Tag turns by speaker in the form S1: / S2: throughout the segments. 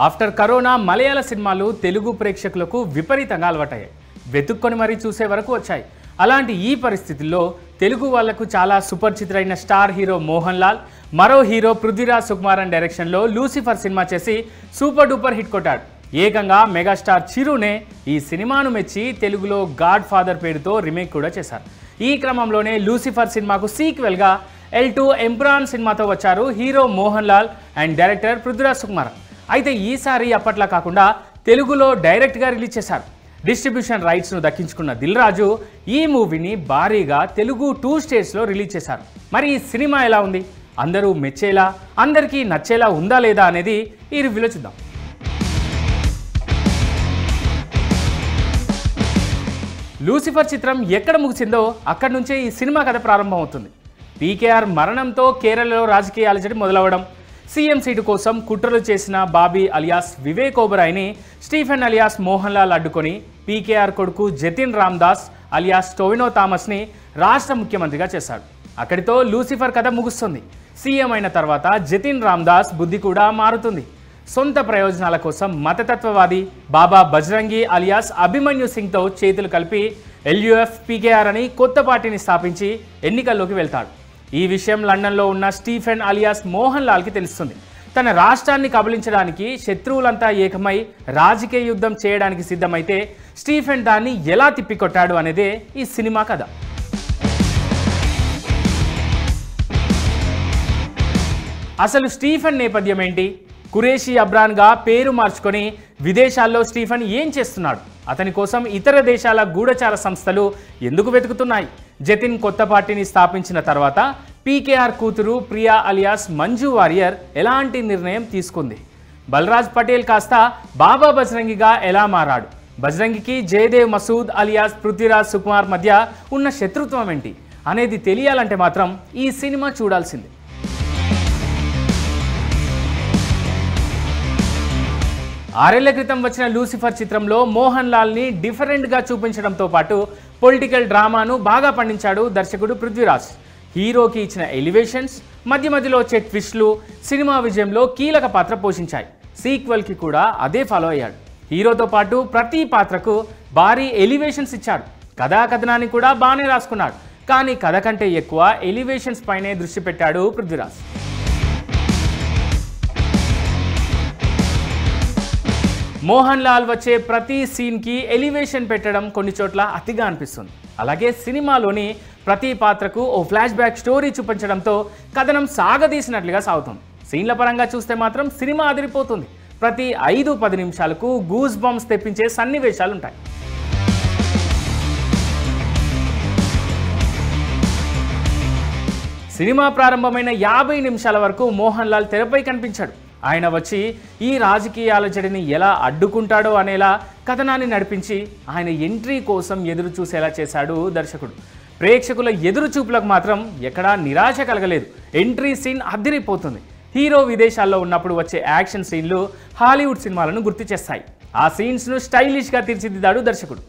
S1: After corona మలయాళ సినిమాలు తెలుగు ప్రేక్షకులకు విపరీతంగా అలవాటయ్యాయి. వెతుక్కొని మరీ చూసే వరకు వచ్చాయి. అలాంటి ఈ పరిస్థితుల్లో తెలుగు వాళ్లకు చాలా సుపరిచితులైన స్టార్ హీరో మోహన్ లాల్, మరో హీరో పృథ్వీరాజ్ సుకుమారన్ డైరెక్షన్లో లూసిఫర్ సినిమా చేసి సూపర్ డూపర్ హిట్ కొట్టాడు. ఏకంగా మెగాస్టార్ చిరునే ఈ సినిమాను మెచ్చి తెలుగులో గాడ్ ఫాదర్ పేరుతో రీమేక్ కూడా చేశారు. ఈ క్రమంలోనే లూసిఫర్ సినిమాకు సీక్వెల్గా L2 ఎంప్రాన్ సినిమాతో వచ్చారు hero Mohan Lal and director Prithviraj Sukumaran. అయితే ఈసారి అప్పట్లా కాకుండా తెలుగులో డైరెక్ట్గా రిలీజ్ చేశారు. డిస్ట్రిబ్యూషన్ రైట్స్ను దక్కించుకున్న దిల్ రాజు ఈ మూవీని భారీగా తెలుగు 2 స్టేట్స్లో రిలీజ్ చేశారు. మరి ఈ సినిమా ఎలా ఉంది, అందరూ మెచ్చేలా, అందరికీ నచ్చేలా ఉందా లేదా అనేది ఈ రివ్యూలో చూద్దాం. లూసిఫర్ చిత్రం ఎక్కడ ముగిసిందో అక్కడి నుంచే ఈ సినిమా కథ ప్రారంభమవుతుంది. పీకేఆర్ మరణంతో కేరళలో రాజకీయ అలజడి మొదలవడం, సీఎం సీటు కోసం కుట్రలు చేసిన బాబీ అలియాస్ వివేక్ ఓబరాయ్ని స్టీఫెన్ అలియాస్ మోహన్ లాల్ అడ్డుకొని పీకేఆర్ కొడుకు జతిన్ రామ్దాస్ అలియాస్ టొవినో థామస్ని రాష్ట్ర ముఖ్యమంత్రిగా చేశాడు. అక్కడితో లూసిఫర్ కథ ముగుస్తుంది. సీఎం అయిన తర్వాత జతిన్ రామ్దాస్ బుద్ధి కూడా మారుతుంది. సొంత ప్రయోజనాల కోసం మతతత్వవాది బాబా బజరంగి అలియాస్ అభిమన్యు సింగ్తో చేతులు కలిపి LUF పీకేఆర్ అని కొత్త పార్టీని స్థాపించి ఎన్నికల్లోకి వెళ్తాడు. ఈ విషయం లండన్లో ఉన్న స్టీఫెన్ అలియాస్ మోహన్ లాల్కి తెలుస్తుంది. తన రాష్ట్రాన్ని కబలించడానికి శత్రువులంతా ఏకమై రాజకీయ యుద్ధం చేయడానికి సిద్ధమైతే స్టీఫెన్ దాన్ని ఎలా తిప్పికొట్టాడు అనేదే ఈ సినిమా కథ. అసలు స్టీఫెన్ నేపథ్యం ఏంటి? ఖురేషీ అబ్రాన్గా పేరు మార్చుకొని విదేశాల్లో స్టీఫెన్ ఏం చేస్తున్నాడు? అతని కోసం ఇతర దేశాల గూఢచార సంస్థలు ఎందుకు వెతుకుతున్నాయి? జతిన్ కొత్త పార్టీని స్థాపించిన తర్వాత పీకేఆర్ కూతురు ప్రియా అలియాస్ మంజు వారియర్ ఎలాంటి నిర్ణయం తీసుకుంది? బలరాజ్ పటేల్ కాస్త బాబా బజరంగిగా ఎలా మారాడు? బజరంగికి జయదేవ్ మసూద్ అలియాస్ పృథ్వీరాజ్ సుకుమార్ మధ్య ఉన్న శత్రుత్వం ఏంటి అనేది తెలియాలంటే మాత్రం ఈ సినిమా చూడాల్సిందే. ఆరేళ్ల క్రితం వచ్చిన లూసిఫర్ చిత్రంలో మోహన్ లాల్ని డిఫరెంట్గా చూపించడంతో పాటు పొలిటికల్ డ్రామాను బాగా పండించాడు దర్శకుడు పృథ్వీరాజ్. హీరోకి ఇచ్చిన ఎలివేషన్స్, మధ్య మధ్యలో వచ్చే ట్విస్ట్లు సినిమా విజయంలో కీలక పాత్ర పోషించాయి. సీక్వెల్కి కూడా అదే ఫాలో అయ్యాడు. హీరోతో పాటు ప్రతి పాత్రకు భారీ ఎలివేషన్స్ ఇచ్చాడు. కథాకథనాన్ని కూడా బాగానే రాసుకున్నాడు. కానీ కథ కంటే ఎక్కువ ఎలివేషన్స్ పైనే దృష్టి పెట్టాడు పృథ్వీరాజ్. మోహన్ లాల్ వచ్చే ప్రతి సీన్కి ఎలివేషన్ పెట్టడం కొన్ని చోట్ల అతిగా అనిపిస్తుంది. అలాగే సినిమాలోని ప్రతి పాత్రకు ఓ ఫ్లాష్ బ్యాక్ స్టోరీ చూపించడంతో కథనం సాగదీసినట్లుగా సాగుతుంది. సీన్ల పరంగా చూస్తే మాత్రం సినిమా అదిరిపోతుంది. ప్రతి 5-10 నిమిషాలకు గూస్ బంప్స్ తెప్పించే సన్నివేశాలు ఉంటాయి. సినిమా ప్రారంభమైన 50 నిమిషాల వరకు మోహన్ లాల్ తెరపై కనిపించాడు. ఆయన వచ్చి ఈ రాజకీయ అలజడిని ఎలా అడ్డుకుంటాడో అనేలా కథనాన్ని నడిపించి ఆయన ఎంట్రీ కోసం ఎదురు చూసేలా చేశాడు దర్శకుడు. ప్రేక్షకుల ఎదురు చూపులకు మాత్రం ఎక్కడా నిరాశ కలగలేదు. ఎంట్రీ సీన్ అదిరిపోతుంది. హీరో విదేశాల్లో ఉన్నప్పుడు వచ్చే యాక్షన్ సీన్లు హాలీవుడ్ సినిమాలను గుర్తు చేస్తాయి. ఆ సీన్స్ను స్టైలిష్గా తీర్చిదిద్దాడు దర్శకుడు.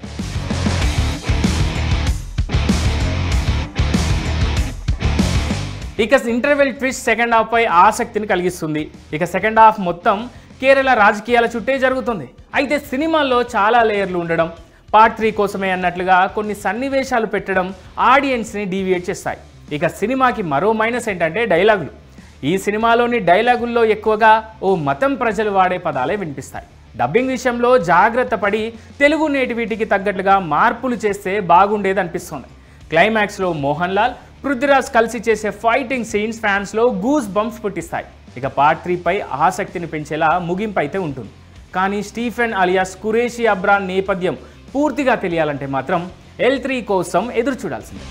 S1: ఇక ఇంటర్వెల్ ట్విస్ట్ సెకండ్ హాఫ్ పై ఆసక్తిని కలిగిస్తుంది. ఇక సెకండ్ హాఫ్ మొత్తం కేరళ రాజకీయాల చుట్టే జరుగుతుంది. అయితే సినిమాల్లో చాలా లేయర్లు ఉండడం, పార్ట్ 3 కోసమే అన్నట్లుగా కొన్ని సన్నివేశాలు పెట్టడం ఆడియన్స్ని డీవియేట్ చేస్తాయి. ఇక సినిమాకి మరో మైనస్ ఏంటంటే డైలాగులు. ఈ సినిమాలోని డైలాగుల్లో ఎక్కువగా ఓ మతం ప్రజలు వాడే పదాలే వినిపిస్తాయి. డబ్బింగ్ విషయంలో జాగ్రత్త పడి తెలుగు నేటివిటీకి తగ్గట్లుగా మార్పులు చేస్తే బాగుండేది అనిపిస్తుంది. క్లైమాక్స్లో మోహన్ లాల్, పృథ్వీరాజ్ కలిసి చేసే ఫైటింగ్ సీన్స్ ఫ్యాన్స్లో గూస్ బంప్స్ పుట్టిస్తాయి. ఇక పార్ట్ 3 పై ఆసక్తిని పెంచేలా ముగింపు అయితే ఉంటుంది. కానీ స్టీఫెన్ అలియాస్ ఖురేషీ అబ్రాన్ నేపథ్యం పూర్తిగా తెలియాలంటే మాత్రం L3 కోసం ఎదురు చూడాల్సిందే.